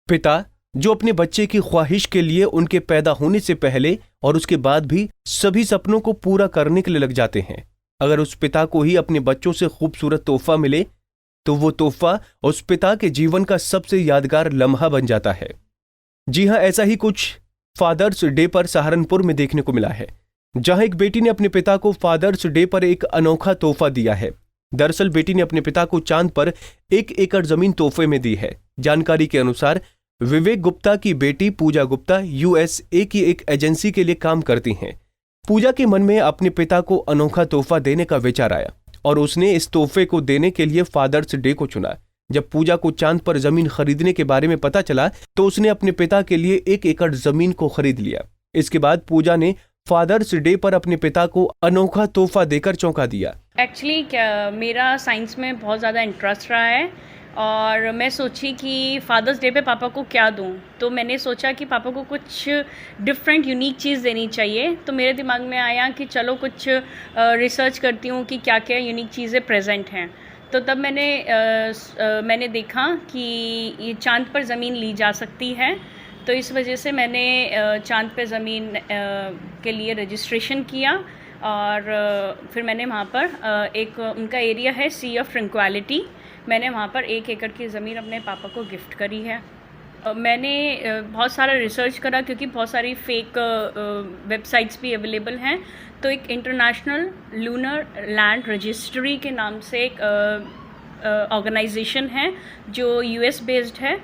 पिता जो अपने बच्चे की ख्वाहिश के लिए उनके पैदा होने से पहले और उसके बाद भी सभी सपनों को पूरा करने के लिए लग जाते हैं। अगर उस पिता को ही अपने बच्चों से खूबसूरत तोहफा मिले तो वो तोहफा उस पिता के जीवन का सबसे यादगार लम्हा बन जाता है। जी हां, ऐसा ही कुछ फादर्स डे पर सहारनपुर में देखने को मिला है, जहां एक बेटी ने अपने पिता को फादर्स डे पर एक अनोखा तोहफा दिया है। दरअसल बेटी ने अपने पिता को चांद पर 1 एकड़ जमीन तोहफे में दी है। जानकारी के अनुसार विवेक गुप्ता की बेटी पूजा गुप्ता यूएसए की एक एजेंसी के लिए काम करती हैं। पूजा के मन में अपने पिता को अनोखा तोहफा देने का विचार आया और उसने इस तोहफे को देने के लिए फादर्स डे को चुना। जब पूजा को चांद पर जमीन खरीदने के बारे में पता चला तो उसने अपने पिता के लिए 1 एकड़ जमीन को खरीद लिया। इसके बाद पूजा ने फादर्स डे पर अपने पिता को अनोखा तोहफा देकर चौंका दिया। एक्चुअली मेरा साइंस में बहुत ज़्यादा इंटरेस्ट रहा है और मैं सोची कि फादर्स डे पे पापा को क्या दूं, तो मैंने सोचा कि पापा को कुछ डिफरेंट यूनिक चीज़ देनी चाहिए। तो मेरे दिमाग में आया कि चलो कुछ रिसर्च करती हूँ कि क्या क्या यूनिक चीज़ें प्रेजेंट हैं। तो तब मैंने देखा कि ये चांद पर ज़मीन ली जा सकती है, तो इस वजह से मैंने चांद पर ज़मीन के लिए रजिस्ट्रेशन किया और फिर मैंने वहाँ पर एक उनका एरिया है सी ऑफ ट्रंक्विलिटी, मैंने वहाँ पर 1 एकड़ की ज़मीन अपने पापा को गिफ्ट करी है। मैंने बहुत सारा रिसर्च करा क्योंकि बहुत सारी फेक वेबसाइट्स भी अवेलेबल हैं। तो एक इंटरनेशनल लूनर लैंड रजिस्ट्री के नाम से एक ऑर्गेनाइजेशन है जो यूएस बेस्ड है,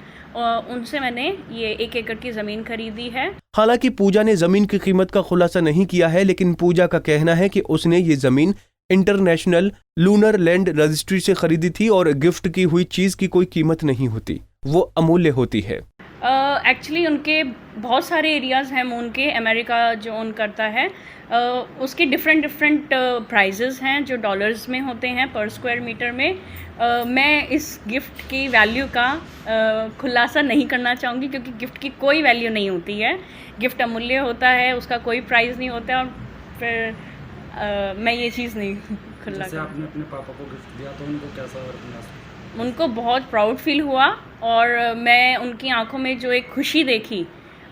उनसे मैंने ये 1 एकड़ की ज़मीन खरीदी है। हालांकि पूजा ने जमीन की कीमत का खुलासा नहीं किया है, लेकिन पूजा का कहना है कि उसने ये जमीन इंटरनेशनल लूनर लैंड रजिस्ट्री से खरीदी थी और गिफ्ट की हुई चीज की कोई कीमत नहीं होती, वो अमूल्य होती है। एक्चुअली उनके बहुत सारे एरियाज़ हैं मून के, अमेरिका जो ओन करता है, उसके डिफरेंट प्राइजेस हैं जो डॉलर्स में होते हैं पर स्क्वायर मीटर में। मैं इस गिफ्ट की वैल्यू का खुलासा नहीं करना चाहूँगी क्योंकि गिफ्ट की कोई वैल्यू नहीं होती है। गिफ्ट अमूल्य होता है, उसका कोई प्राइस नहीं होता है। और फिर मैं ये चीज़ नहीं खुला। जैसे आपने अपने पापा को गिफ्ट दिया तो उनको कैसा उनको बहुत प्राउड फील हुआ और मैं उनकी आंखों में जो एक खुशी देखी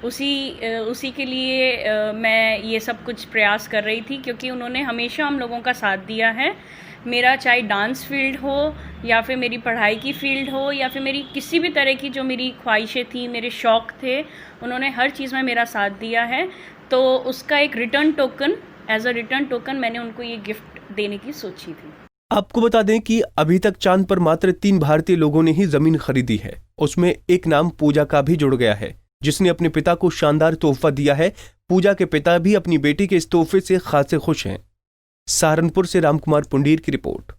उसी के लिए मैं ये सब कुछ प्रयास कर रही थी, क्योंकि उन्होंने हमेशा हम लोगों का साथ दिया है। मेरा चाहे डांस फील्ड हो या फिर मेरी पढ़ाई की फील्ड हो या फिर मेरी किसी भी तरह की जो मेरी ख्वाहिशें थी, मेरे शौक़ थे, उन्होंने हर चीज़ में मेरा साथ दिया है। तो उसका एक एज अ रिटर्न टोकन मैंने उनको ये गिफ्ट देने की सोची थी। आपको बता दें कि अभी तक चांद पर मात्र 3 भारतीय लोगों ने ही जमीन खरीदी है। उसमें एक नाम पूजा का भी जुड़ गया है, जिसने अपने पिता को शानदार तोहफा दिया है। पूजा के पिता भी अपनी बेटी के इस तोहफे से खासे खुश हैं। सहारनपुर से रामकुमार पुंडीर की रिपोर्ट।